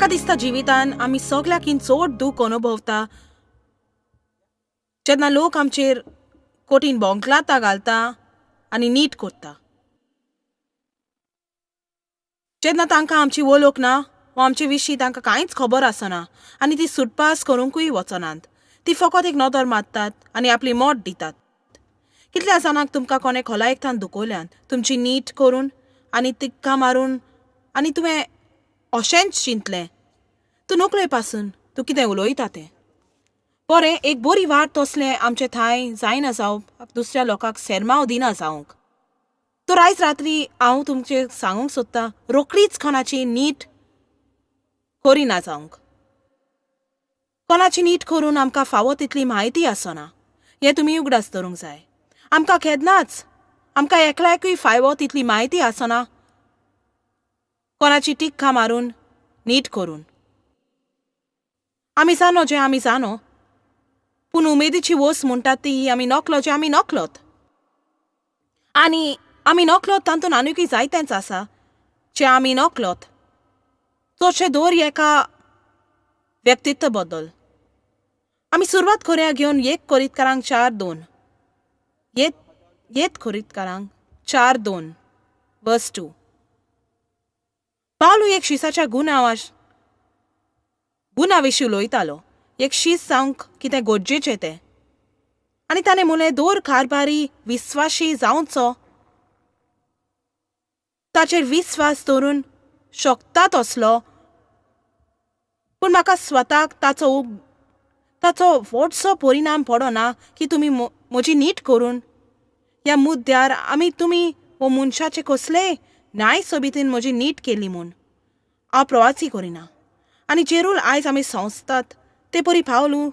म्हाका दिसता जिवितान आमी सगळ्याकीन चड दूख अनुभवता जेन्ना लोक आमचेर कोटीन बोंकलाता घालता आनी नीट करता, जेन्ना तांकां आमची वळख ना वा आमचे विशीं तांकां कांयच खबर आसना आनी ती सुटपास करूंकूय वचनात. ती फकत एक नदर मारतात आनी आपली मोट दितात. कितल्या जाणांक तुमकां कोणे खोलायेकथान दुखोवल्यान तुमची नीट करून आनी तिक्का मारून आनी तुवें अशेंच चिंतलें तूं नकळे पासून तूं कितें उलयता तें. बरें, एक बरी वाट तसलें आमचे थंय जायना जावप दुसऱ्या लोकांक सेरमाव दिना जावंक. तर आयज रात्री हांव तुमचे सांगूंक सोदतां रोखडीच कोणाची नीट करिना जावंक. कोणाची नीट करून आमकां फावो तितली म्हायती आसना हें तुमी उगडास धरूंक जाय. आमकां केन्नाच आमकां एकल्याकूय फावो तितली म्हायती आसना कोणाची टिक्का मारून नीट करून. आमी जाणो जें आमी जाणो, पूण उमेदीची वस म्हणटात ती आमी नकलो जें आमी नकलोत. आनी आमी नकलोत तातूंत आनीकूय जायतेंच आसा जें आमी नकलोत. चडशें दर एका व्यक्तित्व बद्दल. आमी सुरवात करुया घेवन 1 कोरिंथकारांक 4:2. येत कोरिंथकारांक 4:2 वर्स 2. पावलू एक शिसाच्या गुणा विशीं उलयतालो. एक शीस जावंक कितें गरजेचें तें. आनी ताणें म्हणलें दर कारभारी विस्वाशी जावचो ताचेर विस्वास दवरून शकता तसलो, पूण म्हाका स्वताक ताचो व्हडसो परिणाम पडना की तुमी म्हजी नीट करून ह्या मुद्द्यार तुमी वो मनशाचे कसलेय न्याय सोबितीन म्हजी नीट केली म्हूण हांव प्रवासी करिना. आनी जेरूल आयज आमी संवसतात ते परी पावलू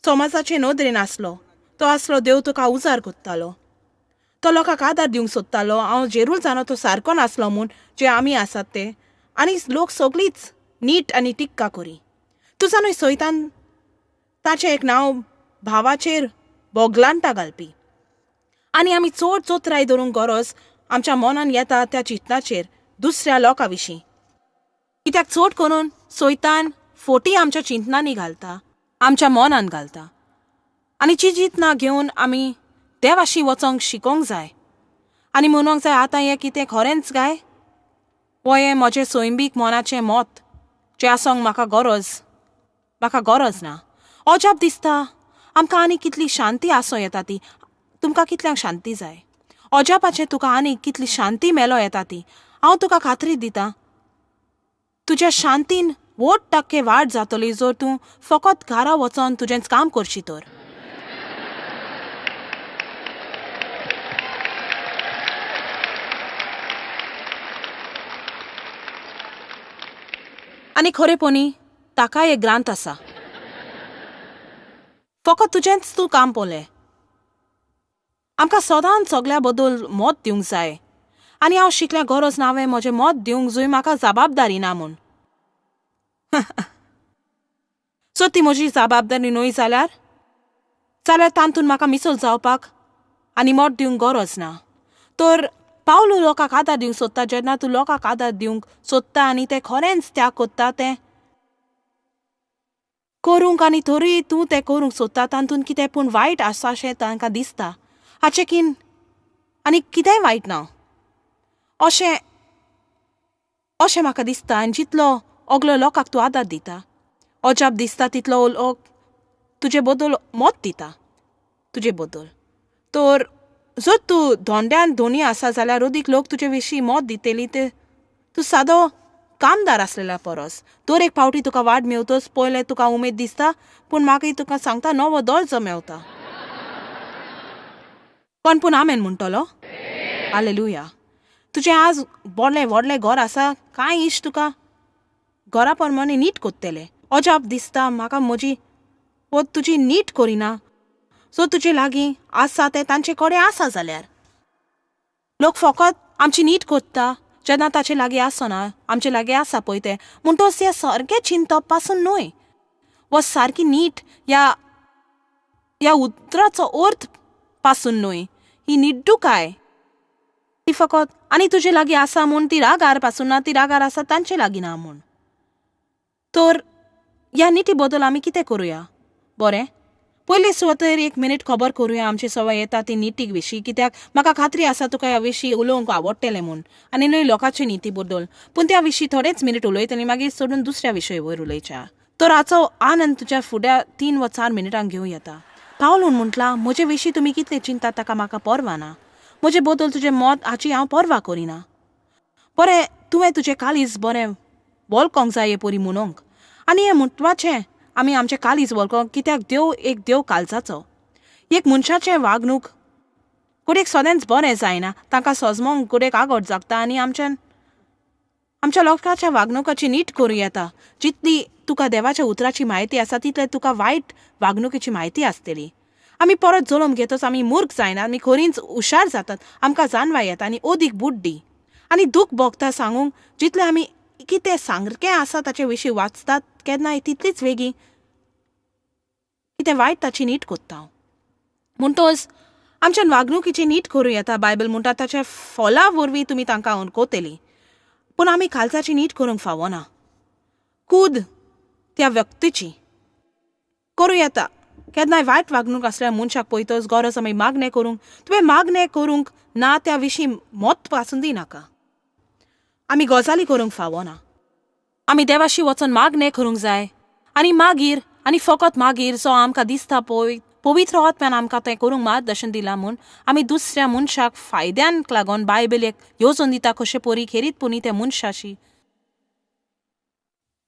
समाजाचे नदरेन आसलो. तो आसलो देव तुका उजार कोत्तालो, तो लोकांक आदार दिवंक सोदतालो. हांव जेरूल जाणो तो सारको नासलो म्हूण जे आमी आसात ते. आनी लोक सगळींच नीट आनी टिक्का करी. तूं जाणूय सैतान ताचें एक नांव भावाचेर बोगलांटा घालपी. आनी आमी चड चोत्राय धरूंक गरज आमच्या मनान येता त्या चिंतनाचेर दुसऱ्या लोकां विशीं. कित्याक चड करून सैतान फोटी आमच्या चिंतनांनी घालता, आमच्या मनान घालता. आनी जी चिंतना घेवन आमी देवाशी वचोंक शिकोंक जाय आनी म्हणूंक जाय आतां हें कितें खरेंच काय वो हें म्हजें सैमीक मनाचें मत जें आसोंक म्हाका गरज ना. अजाप दिसता आमकां आनी कितली शांती आसो येता ती. तुमकां कितल्यांक शांती जाय? अजापाचें तुका आनी कितली शांती मेलो येता ती. हांव तुका खात्री दितां तुज्या शांतीन 80% वाड जातली जर तूं फकत घरा वचोन तुजेंच काम करशी तर. आनी खरेपणी ताकाय एक ग्रांथ आसा. फकत तुजेंच तूं काम पोलें. आमकां सदांच सगळ्या बद्दल मत दिवंक जाय आनी हांव शिकल्या गरज ना हांवें म्हजें मत दिवंक जंय म्हाका जबाबदारी ना म्हूण. सो ती म्हजी जबाबदारी न्हय जाल्यार तांतून म्हाका मिसळ जावपाक आनी मत दिवंक गरज ना. तर पावलू लोकांक आदार दिवंक सोदता. जेन्ना तूं लोकांक आदार दिवंक सोदता आनी तें खरेंच त्याग कोत्ता तें करूंक आनी तरी तूं तें करूंक सोदता तांतून कितें पूण वायट आसा अशें तांकां दिसता हाचेकीन आनी कितेंय वायट ना अशें म्हाका दिसता. आनी जितलो अगलो लोकांक तूं आदार दिता अजाप दिसता तितलो लोक तुजे बद्दल मत दिता तुजे बद्दल. तर जर तूं धोंड्यान धोनी आसा जाल्यार अदीक लोक तुजे विशीं मत दितेली ते तूं सादो कामदार आसलेल्या परस. दर एक पावटी तुका वाड मेवतोच पयलें तुका उमेद दिसता पूण मागीर तुका सांगता नवो दर्जो मेवता. पूण आमेन म्हणटलो. हालेलुया. तुजें आज व्हडलें घर आसा, कांय इश्ट तुका घरा प्रमाणे नीट कोत्तेले. अजाप दिसता म्हाका म्हजी तुजी नीट करिना. सो तुजे लागीं आसा तें तांचे कडेन आसा जाल्यार लोक फकत आमची नीट कोत्ता जेन्ना ताचे लागीं आसना आमचे लागीं आसा पळय तें म्हणटोच हें सारकें चिंतप पासून न्हय. वो सारकी नीट ह्या उतराचो अर्थ पासून न्हय. ही निड्डूकाय ती फकत आनी तुजे लागीं आसा म्हूण ती रागार पासून ना, ती रागार आसा तांचे लागीं ना म्हूण. तर ह्या निटी बद्दल आमी कितें करुया? बरें, पयलीं सुवातेर 1 मिनीट खबर करुया आमची सवय येता ती नितीक विशीं, कित्याक म्हाका खात्री आसा तुका ह्या विशीं उलोवंक आवडटलें म्हूण, आनी न्हय लोकांचे निती बद्दल. पूण त्या विशीं थोडेच मिनीट उलयतलीं, मागीर सोडून दुसऱ्या विशया वयर उलयच्या. तर हाचो आनंद तुज्या फुड्या 3 वा 4 मिनिटांक घेवं येता. पावलून म्हटलां, म्हजे विशीं तुमी कितले चिंतात ताका म्हाका पर्वा ना. म्हजे बद्दल तुजें मत हाची हांव पर्वा करिना. बरें, तुवें तुजें काळीज बरें वळखोंक जाय हे परी म्हणूंक. आनी हें म्हत्वाचें आमी आमचें काळीज वळखोंक, कित्याक देव काळजाचो. एक मनशाचें वागणूक कुडेक सदांच बरें जायना, तांकां सजमोंक कुडेक आगोट जागता, आनी आमच्या लोकांच्या वागणुकाची नीट करूं येता. जितली तुका देवाच्या उतराची म्हायती आसा तितले तुका वायट वागणुकेची म्हायती आसतली. आमी परत जळोवन घेतोच आमी मूर्ख जायना, आमी खरींच हुशार जातात, आमकां जाणवा येता आनी ओदीक बुड्डी. आनी दूख भोगता सांगूंक जितलें आमी कितें सारकें आसा ताचे विशीं वाचतात केन्नाय तितलीच वेगळी कितें वायट ताची नीट कोत्ता. म्हणटोच आमच्यान वागणुकीची नीट करूं येता. बायबल म्हणटा ताच्या फळा वरवीं तुमी तांकां अणकोतली. पूण आमी काळजाची नीट करूंक फावना. कूद त्या व्यक्तीची करूं येता. केन्नाय वायट वागणूक आसल्यार मनशाक पळयतच गरज आमी मागणें करूंक. तुवें मागणें करूंक ना त्या विशीं मत पासून दिनाका. आमी गजाली करूंक फावना. आमी देवाशी वचोन मागणें करूंक जाय, आनी मागीर आनी फकत मागीर जो आमकां दिसता पळय पवित्र आत्म्यान आमकां तें करूंक मार्गदर्शन दिलां म्हूण आमी दुसऱ्या मनशाक फायद्यांक लागून बायबलेक येवजून दिता कशे परी खेरीतपणी त्या मनशाशी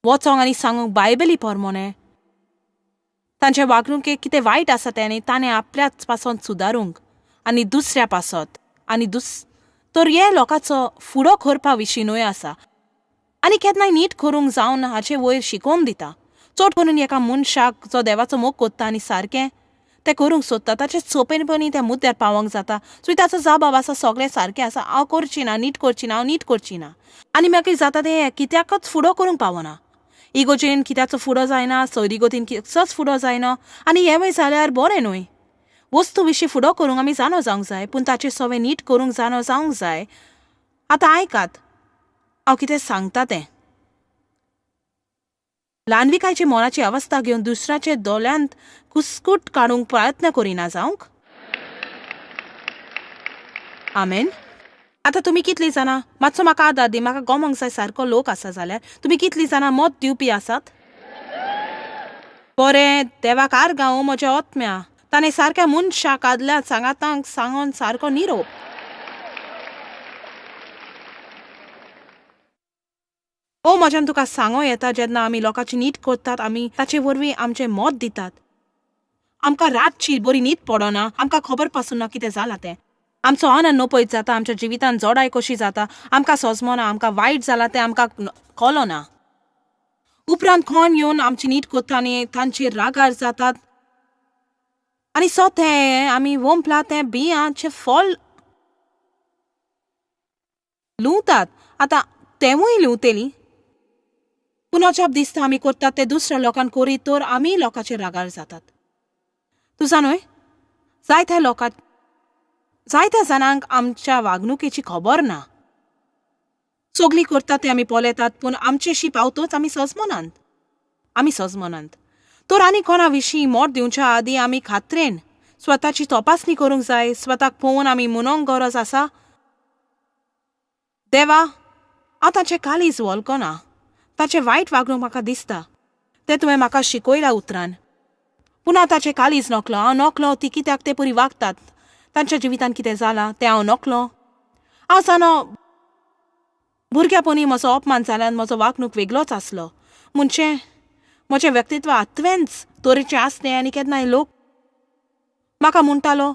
वचोंक आनी सांगूंक बायबली पोरमोणे तांचे वागणुकेक कितें वायट आसा तें आनी ताणें आपल्याच पासून सुदारूंक आनी दुसऱ्या पासत आनी तर हे लोकांचो फुडो करपा विशीं न्हय आसा. आनी केन्नाय नीट करूंक जावन हाचे वयर शिकोवन दिता. चड करून एका मनशाक जो देवाचो मोग कोत्ता आनी सारकें तें करूंक सोदता ताचे सोंपेपणी त्या मुद्द्यार पावोंक जाता. सो ताचो जबाब आसा सगळें सारकें आसा, हांव करची ना, नीट करची ना, हांव नीट करची ना. आनी मागीर जाता तें कित्याकच फुडो करूंक पावना. इगोजेन कित्याचो फुडो जायना, सैरिगोतीन कित्याचोच फुडो जायना. आनी हेंवय जाल्यार बरें न्हय. वस्तू विशीं फुडो करूंक आमी जाणो जावंक जाय, पूण ताची सवय नीट करूंक जाणो जावंक जाय. आतां आयकात हांव कितें सांगता तें. ल्हानविकायची मोनाची अवस्था घेवन दुसऱ्याचे दोळ्यांत कुस्कूट काडूंक प्रयत्न करिना जावंक. आमेन. आतां तुमी कितलीं जाणां मातसो म्हाका आदार दी, म्हाका गमोंक जाय सारको लोक आसा जाल्यार तुमी कितलीं जाणां मत दिवपी आसात? बरें, देवाक आर्गां म्हज्या आत्म्या ताणें सारक्या मनशाक आदल्या सांगातांक सांगोन सारको निरोप. म्हज्यान तुका सांगो येता जेन्ना आमी लोकांची नीट करतात आमी ताचे वरवीं आमचें मत दितात. आमकां रातची बरी न्हीद पडना, आमकां खबर पासून ना कितें जालां तें. आमचो आनंद नपयत जाता, आमच्या जिवितांत जोडाय कशी जाता, आमकां सजमना, आमकां वायट जालां तें आमकां कळना. उपरांत कोण येवन आमची नीट करता आनी तांचेर रागार जातात आनी सो तें आमी वंपला तें बियांचें फळ लुवतात. आतां तेंवूय लिवतेली. पूण अजाप दिसता आमी करतात ते दुसऱ्या लोकांक करीत तर आमी लोकांचेर रागार जातात. तुजा न्हय, जायत्या जाणांक आमच्या वागणुकेची खबर ना. सगळीं करतात ते आमी पळयतात, पूण आमचेशी पावतच आमी सजमनांत. तर आनी कोणा विशीं मोट दिवच्या आदीं आमी खात्रेन स्वताची तपासणी करूंक जाय. स्वताक पळोवन आमी म्हणूंक गरज आसा, देवा हांव ताचें काळीज वळखना, ताचें वायट वागणूक म्हाका दिसता, तें तुवें म्हाका शिकयलां उतरान. पूण हांव ताचें काळीज नकलो. हांव नकलो ती कित्याक ते परी वागतात, तांच्या जिवितांत कितें जालां तें हांव नकलो. हांव जाणो भुरग्यापणी म्हजो अपमान जाल्यान म्हजो वागणूक वेगळोच आसलो. म्हजें व्यक्तित्व आत्वेंच तरेचें आसलें आनी केन्नाय लोक म्हाका म्हणटालो,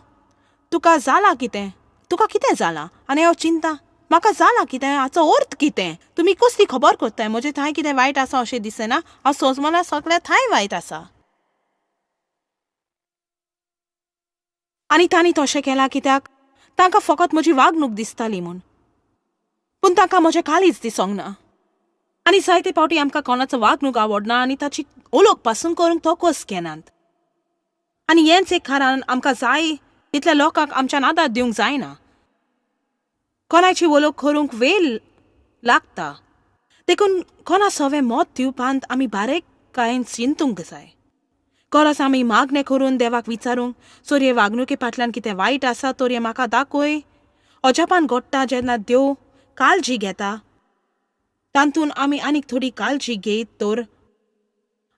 तुका जालां कितें, तुका कितें जालां? आनी हांव चिंता, म्हाका जालां कितें, हाचो अर्थ कितें? तुमी कसली खबर करताय म्हजें थंय कितें वायट आसा अशें दिसना. हांव सजमना सगळें थंय वायट आसा. आनी तांणी तशें केलां कित्याक तांकां फकत म्हजी वागणूक दिसताली म्हूण, पूण तांकां म्हजें काळीज दिसोंक ना. आनी जायते फावटी आमकां कोणाचो वागणूक आवडना आनी ताची ओळख पासून करूंक तोकस घेनात. आनी हेंच एक कारण आमकां जाय तितल्या लोकांक आमच्यान आदार दिवंक जायना. कोणाची वळख करूंक वेळ लागता. देखून कोणा सवे मत दिवपांत आमी बारीकायेन चिंतूंक जाय. गरज आमी मागणें करून देवाक विचारूंक, चोरये वागणुके फाटल्यान कितें वायट आसा तोरये म्हाका दाखय. अजापान घडटा जेन्ना देव काळजी घेता तातूंत आमी आनीक थोडी काळजी घेयत तर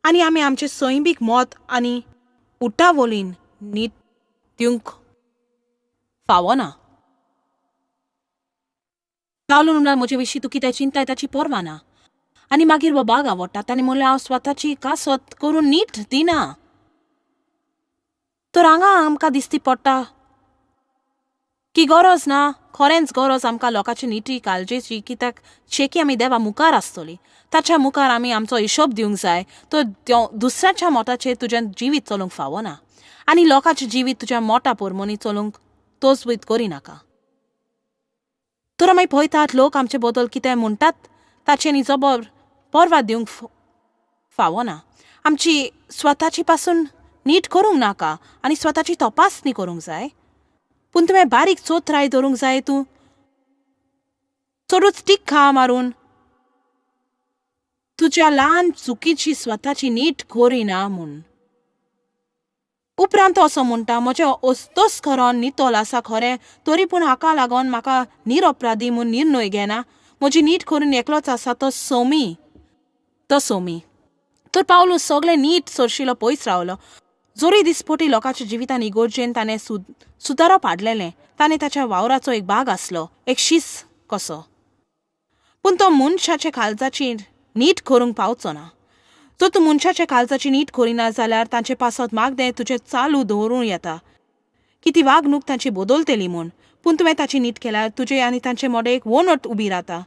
आनी आमी आमचें सैमीक मत आनी उठावलीन नीट दिवंक फावना. पावलो म्हणल्यार म्हजे विशीं तूं कितें चिंताय ताची पर्वा ना. आनी मागीर बाबाक आवडटा ताणें म्हणलें हांव स्वताची कासत करून नीट दिना. तर हांगा आमकां दिसती पडटा की गरज ना, खरेंच गरज आमकां लोकांची निटी काळजेची, कित्याक शेकी आमी देवा मुखार आसतली. ताच्या मुखार आमी आमचो हिशोब दिवंक जाय. तर दुसऱ्याच्या मोटाचेर तुजें जिवीत चलूंक फावना आनी लोकांचें जिवीत तुज्या मोटा पोरमोनी चलूंक तोचवीत करिनाका. तर आमी पळयतात लोक आमचे बद्दल कितें म्हणटात ताचे न्ही जबर पर्वा दिवंक फावना. आमची स्वताची पासून नीट करूंक नाका आनी स्वताची तपासणी करूंक जाय. पूण तुवें बारीक चोत्राय धरूंक जाय. तूं चडूच टिक्का मारून तुज्या ल्हान चुकीची स्वताची नीट करिना म्हूण. उपरांत असो म्हणटा म्हजें अस्तोस्करण नितोल आसा खरें, तरी पूण हाका लागून म्हाका निरपराधी म्हूण निर्णय घेना. म्हजी नीट करून एकलोच आसा तो सोमी. तर पावलूस सगळें नीट सरशिलो पयस रावलो. जोरी दिसपटी लोकांच्या जिवितान इगोर्जेन ताणें सुदारप हाडलेलें. ताणें ताच्या वावराचो एक भाग आसलो, एक शीस कसो. पूण तो मनशाचे काळजाची नीट करूंक पावचो ना. जर तूं मनशाच्या काळजाची नीट करिना जाल्यार तांचे पासत मागदें तुजें चालू दवरूं येता की ती वागणूक तांची बदलतली म्हूण. पूण तुवें ताची नीट केल्यार तुजे आनी तांचे मोडे एक वणट उबी रावता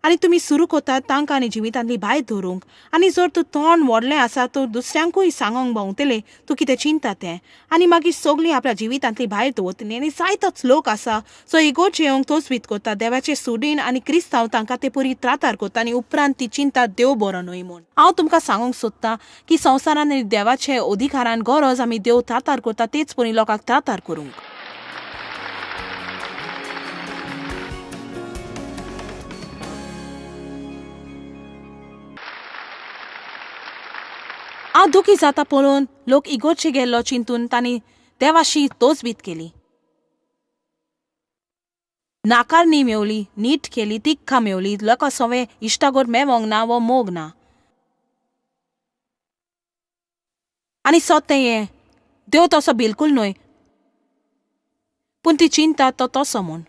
आनी तुमी सुरू करतात तांकां आनी जिवितांतली भायर धरूंक. आनी जर तूं तोंड व्हडलें आसा तर दुसऱ्यांकूय सांगूंक भोंवतले तूं कितें चिंता तें. आनी मागीर सगळीं आपल्या जिवितांतली भायर दवरतलीं. आनी जायतोच लोक आसा जो इगोर्जे येवंक तोचवीत करता देवाचे सुडीन आनी क्रिस्तांव तांकां ते परी त्रातार करता आनी उपरांत ती चिंता देव बरो न्हय म्हूण. हांव तुमकां सांगूंक सोदतां की संवसारान आनी देवाचे अधिकारान गरज आमी देव त्रातार करता तेच परी लोकांक त्रातार करूंक. हांव दुखी जाता पळोवन लोक इगोर्जे गेल्लो चिंतून तांणी देवाशी तोचवीत केली. नाकारणी मेवली, नीट केली, तिख्खा मेवली. लोकां सवे इश्टागोट मेवंक ना वो मोग ना. आनी सोते हें देव तसो बिलकूल न्हय. पूण ती चिंता तो तसो म्हूण.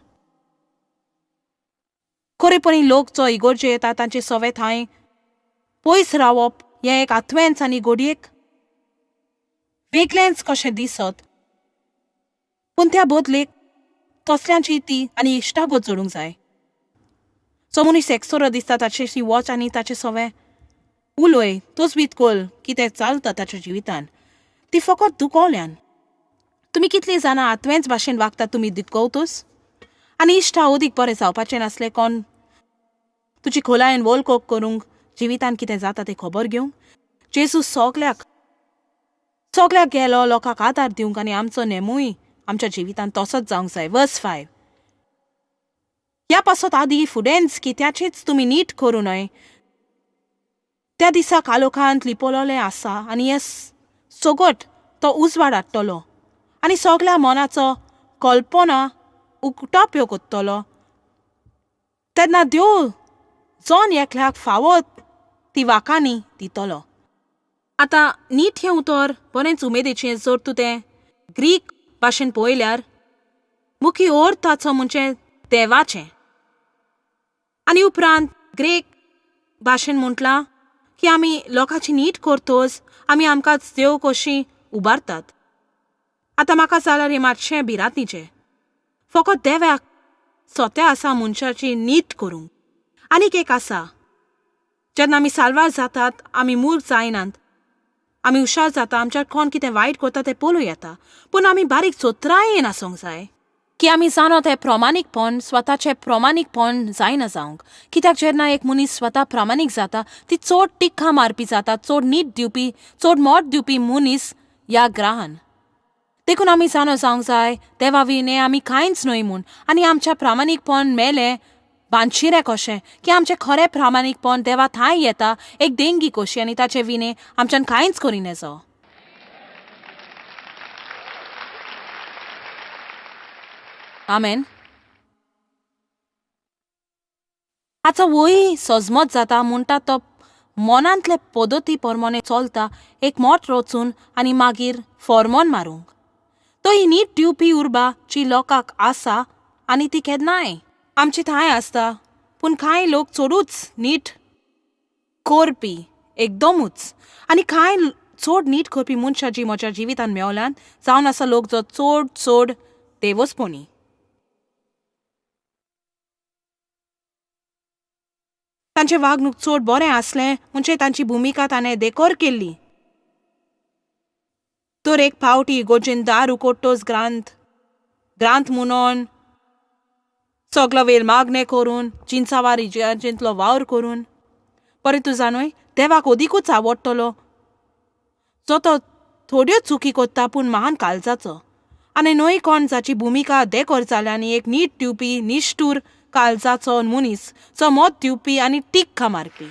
खरेपणी लोक जो इगोर्जे येता तांचे सवे थंय पयस रावप हें एक आत्वेंच आनी घडयेक वेगळेंच कशें दिसत. पूण त्या बदलेक तसल्यांची ती आनी इश्टागोत जोडूंक जाय. जो मनीस एकसोरो दिसता ताचेशी वच आनी ताचे सवे उलय तोचवीत कोल कितें चलता ताच्या जिवितान. ती फकत दुखोवल्यान. तुमी कितलीं जाणां आत्वेंच भाशेन वागतात तुमी दुखवतोस आनी इश्टा अदीक बरें जावपाचें नासलें कोण तुजी खोलायेन वळखोक करूंक जिवितान कितें जाता तें खबर घेवंक. जेजू सगळ्याक गेलो लोकांक आदार दिवंक आनी आमचो नेमूय आमच्या जिवितान तसोच जावंक जाय. वर्स 5. ह्या पासत आदी फुडेंच की त्याचीच तुमी नीट करूं न्हय. त्या दिसा कालोखांत लिपोलोले आसा आनी हे सोगोट तो उजवाड हाडटलो आनी सगळ्या मनाचो कल्पना उक्ताप्यो कोत्तलो. तेन्ना देव जोन एकल्याक फावत ती वाकांनी दितलो. आतां नीट हें उतर बरेंच उमेदीचें. जर तूं तें ग्रीक भाशेन पळयल्यार मुख्य अर्थ ताचो म्हणजे देवाचें. आनी उपरांत ग्रीक भाशेन म्हटलां की आमी लोकांची नीट करतोच आमी आमकांच देव कशी उबारतात. आतां म्हाका जाल्यार हें मातशें भिरांतीचें. फकत देवाक सोत्या आसा मनशाची नीट करूंक. आनीक एक आसा, जेन्ना आमी साल्वार जातात आमी मूर्ख जायनात. आमी हुशार जाता, आमच्यार कोण कितें वायट करता तें पळोवं येता. पूण आमी बारीक चोत्रायेन आसूंक जाय की आमी जाणो तें प्रमाणीकपण स्वताचें प्रमाणीकपण जायना जावंक. कित्याक जेन्ना एक मनीस स्वता प्रामाणीक जाता ती चड टिक्का मारपी जाता, चड नीट दिवपी, चड मोट दिवपी मनीस ह्या ग्रहान. देखून आमी जाणो जावंक जाय देवा विणे आमी कांयच न्हय म्हूण. आनी आमच्या प्रामाणीकपण मेलें बांदशिरे कशें की आमचें खरें प्रामाणीकपण देवा थंय येता एक देंगी कशी आनी ताचे विने आमच्यान कांयच करिना जावं. आमेन. हाचो वय सजमत जाता म्हणटा तो मनांतले पद्दती प्रमाणे चलता एक मोठ रचून आनी मागीर फॉर्मोन मारूंक. तो ही नीट दिवपी उर्बा जी लोकांक आसा आनी ती केन्नाय आमची थंय आसता, पूण कांय लोक चडूच नीट करपी एकदमूच आनी कांय चड नीट करपी मनशां जी म्हज्या जिवितांत मेवल्यान जावन आसा लोक जो चड चड देवस्पणी. तांचें वागणूक चड बरें आसलें म्हणजे तांची भुमिका ताणें देकोर केल्ली. तर एक फावटी गोजेन दारू कोट्टोस ग्रांत म्हणून सगलो वेल मागणें करून चिंचावारी जिंतलो वावर करून परत तूं जाणूय देवाक ओदीकूच आवडटलो जो तो थोड्यो चुकी कोत्ता पूण महान काळजाचो आनी न्हय कोण जाची भुमिका देकोर जाल्या आनी एक नीट दिवपी निश्ठूर काळजाचो मनीस जो मत दिवपी आनी टिक्का मारपी.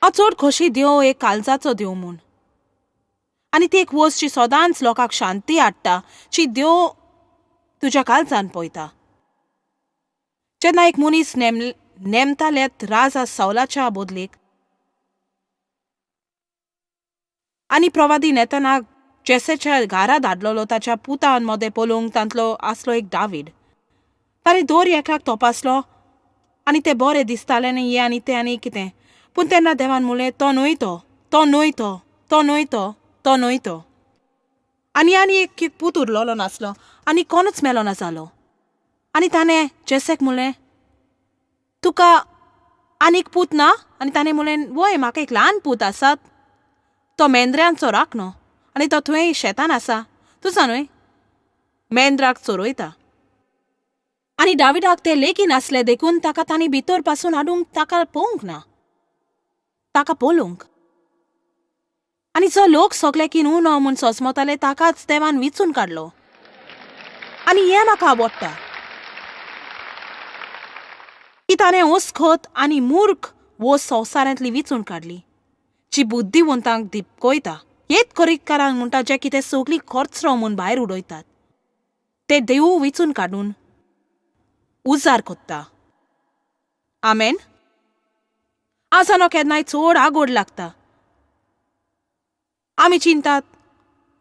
हांव चड खोशी देव एक काळजाचो देव म्हूण आनी ती एक वस्त जी सदांच लोकांक शांती हाडटा जी देव तुज्या काळजान पळयता. जेन्ना एक मनीस नेमतालेत राजा सौलाच्या बदलेक आनी प्रवादी नेतनाक जेसेच्या घारा धाडलोलो ताच्या पुतान मदें पळोवंक तांतलो आसलो एक दावीद. ताणें दर एकाक तपासलो आनी तें बरें दिसतालें न्ही हें आनी तें आनी कितें, पूण तेन्ना देवान म्हणलें तो न्हय तो, तो न्हय तो, तो न्हय तो, तो न्हय तो. आनी एक पूत उरलोलो नासलो आनी कोणूच मेलो ना जालो. आनी ताणें जेसेक म्हणलें तुका आनीक पूत ना? आनी ताणें म्हणलें वय म्हाका एक ल्हान पूत आसात, तो मेंद्र्यांचो राखणो आनी तो थंय शेतान आसा, तूं जाणूय मेंद्राक चोरयता. आनी दाविदाक तें लेगीन आसलें देखून ताका तांणी भितर पासून हाडूंक ताका पळोवंक ना, ताका पळोवंक. आनी जो लोक सगळे की न्हू न्हू म्हूण सजमताले ताकाच देवान विचून काडलो. आनी हें म्हाका आवडटा की ताणें ओसखोत आनी मूर्ख वो संवसारांतली विचून काडली जी बुद्धिवंतांक दिपकोयता. हेत करीतकारांक म्हणटा जे कितें सगळी खर्चरो म्हूण भायर उडयतात ते देव विचून काडून उजार कोत्ता. आमेन. आसानो केन्नाय चड आगोड लागता. आमी चिंतात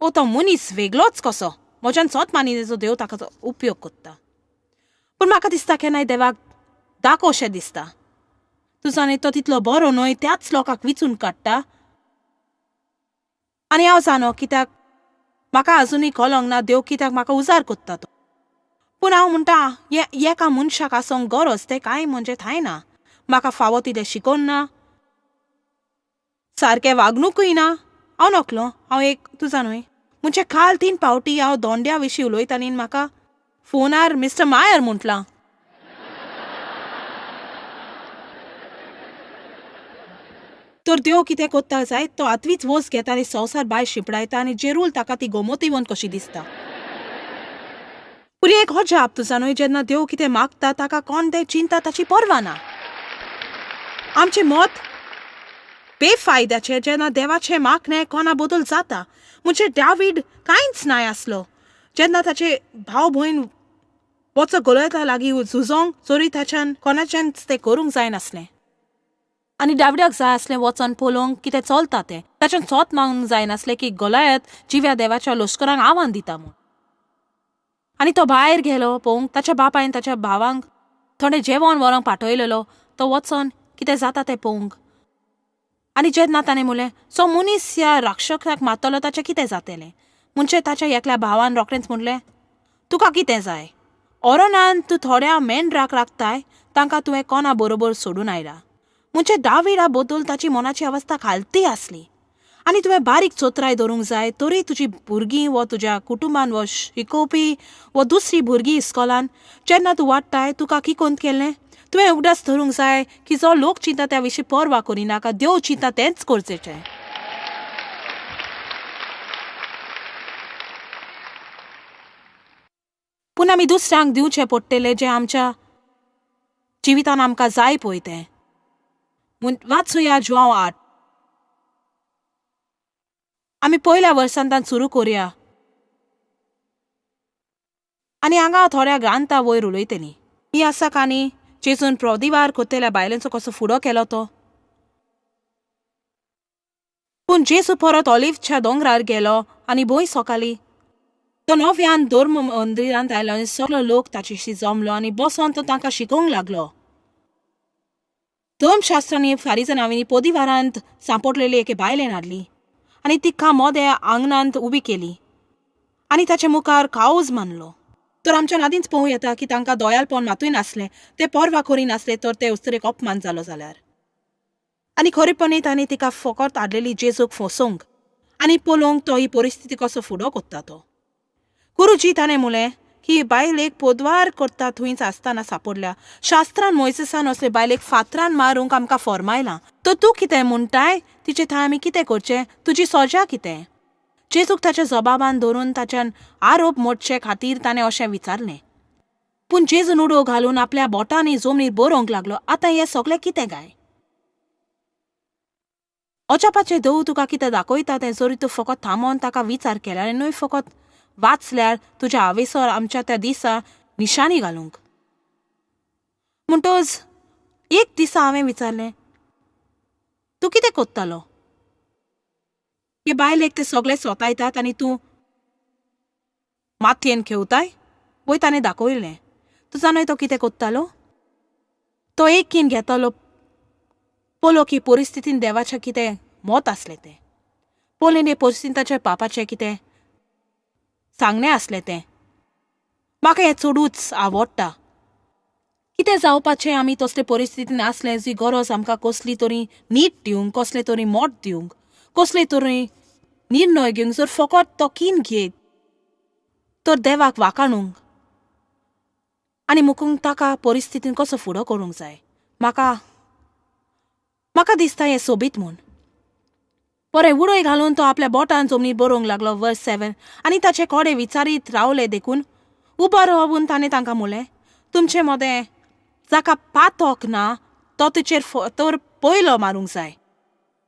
ओ तो मनीस वेगळोच कसो, म्हज्यान सोत मानिनेचो देव ताका उपयोग कोत्ता. पूण म्हाका दिसता केन्नाय देवाक दाखोवशें दिसता. तूं जाणा तो तितलो बरो न्हय त्याच लोकांक विचून काडटा. आनी हांव जाणो कित्याक म्हाका आजुनूय कळोंक ना देव कित्याक म्हाका उजार कोत्ता तो. पूण हांव म्हणटा एका मनशाक आसोंक गरज तें कांय म्हणजे थंय ना. म्हाका फावो तितलें शिकोवन ना, सारकें वागणूकय ना. हांव नकलो हांव एक तूं जाणूय म्हणजे काल 3 फावटी हांव दोंड्या विशीं उलयतानी म्हाका फोनार मिस्टर मायर म्हटलां. तर देव कितें कोत्ता जाय तो आतवीच वस घेता आनी संवसार भायर शिपडायता आनी जेरूल ताका ती गोमोतीवन कशी दिसता. पूण एक हो जाप तूं जाणूय जेन्ना देव कितें मागता ताका कोण तें चिंता ताची पर्वा ना. आमचें मत बेफायद्याचें जेन्ना देवाचें मागणें कोणा बदल जाता. म्हणजे दावीद कांयच नाय आसलो जेन्ना ताचे भाव भयण वचो गोलयता लागीं झुजोंक चोरी ताच्यान कोणाच्यानच तें करूंक जायनासलें. आनी दाविदाक जाय आसलें वचोन पळोवंक कितें चलता तें. ताच्यान सोत मागूंक जायनासलें की गोलायत जिव्या देवाच्या लश्करांक आव्हान दिता म्हूण. आनी तो भायर गेलो पळोवंक. ताच्या बापायन ताच्या भावांक थोडें जेवण व्हरोंक पाठयलेलो तो वचोन कितें जाता तें पळोवंक. आनी जेन्ना ताणें म्हणलें सो मनीस ह्या राक्षसाक मारतलो ताचें कितें जातलें म्हणजे ताच्या एकल्या भावान रोखडेंच म्हणलें तुका कितें जाय? ओरोनान तूं थोड्या मेंढराक राखताय तांकां तुवें कोणा बरोबर सोडून आयला. म्हणजे दाविदा बद्दल ताची मनाची अवस्था खालती आसली. आनी तुवें बारीक चोत्राय धरूंक जाय तरी तुजी भुरगीं वो तुज्या कुटुंबान वो शिकोवपी वो दुसरी भुरगीं इस्कॉलान जेन्ना तूं वाडटाय तुका किकोंत केल्लें तुवें उगडास धरूंक जाय की जो लोक चिंता त्या विशीं पर्वा करिनाका देव चिंता तेंच करचेचें. पूण आमी दुसऱ्यांक दिवचे पडटले जे आमच्या जिवितान आमकां जाय पळय तें. वाचुया जुआंव 8. आमी पयल्या वर्सांतल्यान सुरू करुया आनी हांगा थोड्या ग्रांथा वयर उलयतलीं. ही आसा काणी जेजून प्रोदिवार कोत्तेल्या बायलांचो कसो फुडो केलो तो. पूण जेजू परत ऑलिव्हच्या दोंगरार गेलो आनी भंय सकाळी तो नव्यान धर्म मंदिरांत आयलो आनी सगळो लोक ताचेशी जमलो आनी बसोन तो तांकां शिकोवंक लागलो. धर्मशास्त्रांनी फारिजांनी पोदिवारांत सांपडलेली एके बायलेन हाडली आनी तिका मोद्या आंगणांत उबी केली आनी ताचे मुखार कावज मानलो. तर आमच्या नादींच पळोवं येता की तांकां दोयालपण मातूय नासलें, ते परवा करी नासले तर ते उस्तरेक अपमान जालो जाल्यार. आनी खरेपणी तांणी तिका फकत हाडलेली जेजूक फसोवंक आनी पळोवंक तो ही परिस्थिती कसो फुडो कोत्ता तो. गुरुजी ताणें म्हणलें की बायलेक पोदवार करता थंयच आसतना सांपडल्या. शास्त्रान मोइसेसान असले बायलेक फातरान मारूंक आमकां फॉर्मायलां. तर तूं कितें म्हणटाय तिचे थंय आमी कितें करचें? तुजी सोजा कितें? जेजूक ताच्या जबाबान धरून ताच्यान आरोप मोडचे खातीर ताणें अशें विचारलें. पूण जेजून उडो घालून आपल्या बोटांनी जमनीर बरोवंक लागलो. आतां हें सगळें कितें गाय? अजापाचें धोव तुका कितें दाखयता तें जरी तूं फकत थांबोन ताका विचार केल्यार आनी न्हय फकत वाचल्यार तुज्या हावेसर आमच्या त्या दिसा निशाणी घालूंक. म्हणटोच एक दिसा हांवें विचारलें, तूं कितें कोत्तालो? हे बायलेक ते सगळे सोतायतात आनी तूं मातयेन खेवताय? वय ताणें दाखयलें. तूं जाणय तो कितें कोत्तालो? तो एकीन घेतालो पळो की परिस्थितीन देवाचें कितें मत आसलें तें. पळोवन हे परिस्थितीन ताच्या पापाचें कितें सांगणें आसलें तें. म्हाका हें चडूच आवडटा. कितें जावपाचें आमी तसले परिस्थितीन आसलें जी गरज आमकां कसली तरी नीट दिवंक, कसलें तरी मोट दिवंक, कसले तरी निर्णय घेवंक. जर फकत तो कीन घेत तर देवाक वाखाणूंक आनी मुकूंक ताका परिस्थितीन कसो फुडो करूंक जाय. म्हाका दिसता हें सोबीत म्हूण. बरें उडोय घालून तो आपल्या बोटान जमनीर बरोवंक लागलो. वर्स 7. आनी ताचे कोडे विचारीत रावले देखून उबो रावून ताणें तांकां म्हणलें, तुमचे मोदें जाका पातोक ना तो तुजेर तर पयलो मारूंक जाय.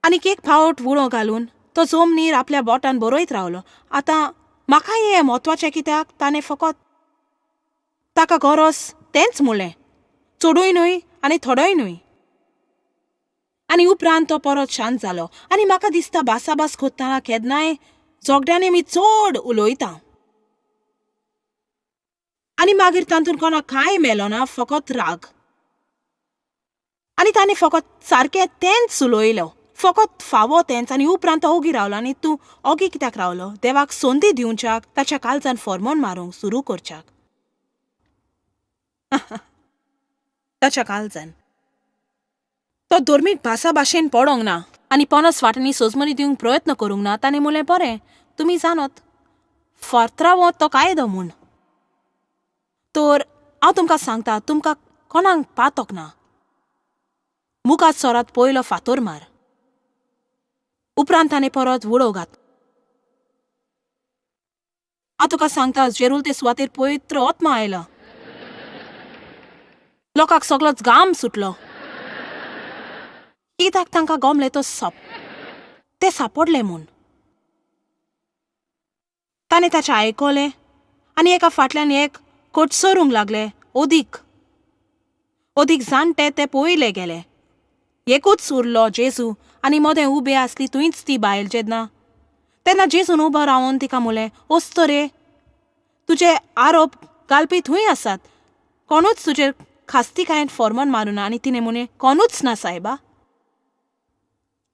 आनी एक फावट उडो घालून तो जमनीर आपल्या बोटान बरयत रावलो. आतां म्हाका हें म्हत्वाचें कित्याक ताणें फकत ताका गरज तेंच म्हणलें, चडूय न्हय आनी थोडोय न्हय. आनी उपरांत तो परत शांत जालो. आनी म्हाका दिसता भासाभास कोत्तना केन्नाय झगड्यांनी आमी चड उलयता आनी मागीर तातूंत कोणाक कांय मेलो ना, फकत राग. आनी ताणें फकत सारकें तेंच उलयलो, फकत फावो तेंच. आनी उपरांत तो ओगी रावलो. आनी तूं ओगी कित्याक रावलो? देवाक संदी दिवच्याक, ताच्या काळजान फॉर्मोन मारूंक सुरू करच्याक. ताच्या काळजान तो धर्मीक भाशेन पडोंक ना आनी पनस वाटांनी सोजमनी दिवंक प्रयत्न करूंक ना. ताणें म्हणलें, बरें तुमी जानत फातरावो तो कायदो म्हूण. तर हांव तुमकां सांगता, तुमकां कोणाक पातोक ना, मुखार सोरात पयलो फातर मार. उपरांत ताणें परत उडो घात. हांव तुका सांगता, जेरूल ते सुवातेर पवित्र आत्मा आयला. लोकांक सगळोच घाम सुटलो. कित्याक तांकां गमलें ते सापडलें म्हूण. ताणें ताचें आयकलें आनी एका फाटल्यान एक कोटसरूंक लागले. ओदीक जाणटे ते पळयले गेले. एकूच उरलो जेजू आनी मोदें उबे आसली थंयच ती बायल. तेन्ना जेजून उबो रावन तिका म्हणलें, वस्तो रे, तुजे आरोप घालपी थंय आसात. कोणूच तुजेर खास्तीकायेन फॉर्मोन मारूं ना. आनी तिणें म्हणलें, कोणूच ना सायबा.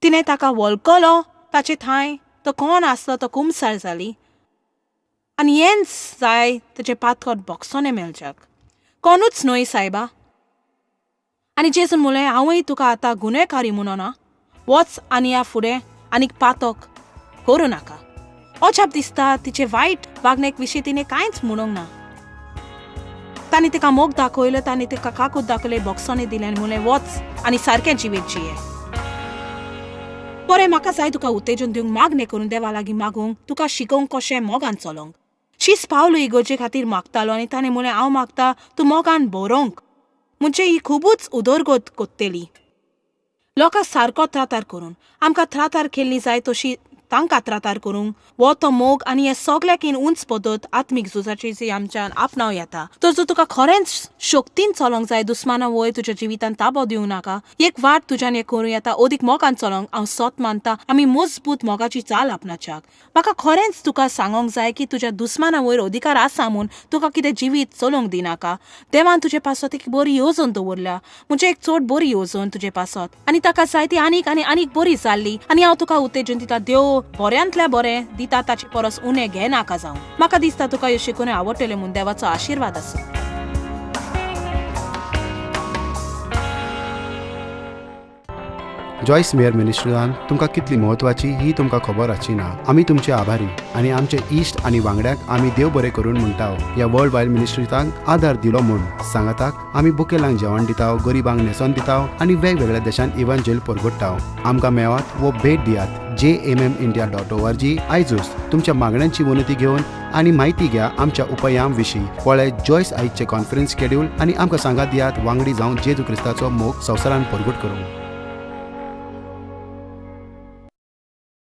तिणें ताका वळखलो. ताचे थंय तो कोण आसलो तो कुमसार जाली. आनी हेंच जाय ताचे पातकोट बोगसोने मेलच्याक. कोणूच न्हय सायबा. आनी जेजून म्हणलें, हांवूय तुका आतां गुन्हेकारी म्हणना. वच आनी ह्या फुडें आनीक पातोक करूं नाका. अजाप दिसता तिचे वायट वागणेक विशीं तिणें कांयच म्हणूंक ना. ताणें तिका मोग दाखयलो. ताणें तिका काकूत दाखयले, बोगसोने दिले आनी म्हणलें, वच आनी सारकें जिवीत जिये. बरें म्हाका जाय तुका उत्तेजन दिवंक, मागणें करून देवा लागीं मागूंक, तुका शिकोवंक कशें मोगान चलोंक. शीच पावलो इगोर्जे खातीर मागतालो आनी ताणें म्हळें हांव मागता तूं मोगान बरोवंक. म्हणजे ही खुबूच उदरगत कोत्तेली. लोकांक सारको त्रातार करून आमकां त्रातार केल्ली जाय तशी तांकां त्रातार करूंक वो तो मोग आनी हे सगळ्याकीन उंच पद्दत आत्मीक झुजाची जी आमच्यान आपणाव येता. तर जर तुका खरेंच शक्तीन चलोंक जाय, दुस्माना वयर तुज्या जिवितान ताबो दिवं नाका, एक वाट तुज्यान हें करूं येता ओदीक मोगान चलोंक हांव सोत मानता आमी मजबूत मोगाची चाल आपणाच्याक. म्हाका खरेंच तुका सांगोंक जाय की तुज्या दुस्माना वयर अधिकार आसा म्हूण तुका कितें जिवीत चलोवंक दिनाका. देवान तुजे पासत एक बरी येवजण दवरल्या, म्हणजे एक चड बरी येवजण तुजे पासत, आनी ताका जाय ती आनीक आनी आनीक बरी जाल्ली. आनी हांव तुका उत्तेजन दिता, देव बऱ्यांतल्या बरें दिता ताची परस उणें घे नाका जावं. म्हाका दिसता तुका ह्यो शिकून आवडटलें म्हूण देवाचो आशिर्वाद आसूं. जॉयस मेयर मिनिस्ट्रीजान तुमकां कितली म्हत्वाची ही तुमकां खबर आसची ना. आमी तुमचे आभारी आनी आमचे इश्ट आनी वांगड्याक आमी देव बरें करून म्हणटाव. ह्या वर्ल्ड वायड मिनिस्ट्रीजांक आदार दिलो म्हूण सांगाताक आमी बुकेलांक जेवण दिताव, गरिबांक न्हेसोन दिताव आनी वेगवेगळ्या देशांत इव्हँजल परगटाव. आमकां मेळात वो भेट दियात jmmindia.org. आयजूच तुमच्या मागण्यांची विनंती घेवन आनी म्हायती घ्या आमच्या उपायां विशीं. पळय जॉयस आयजचे कॉन्फरन्स शेड्यूल आनी आमकां सांगात दियात वांगडी जावन जेजू क्रिस्ताचो मोग संवसारान परगट करूंक.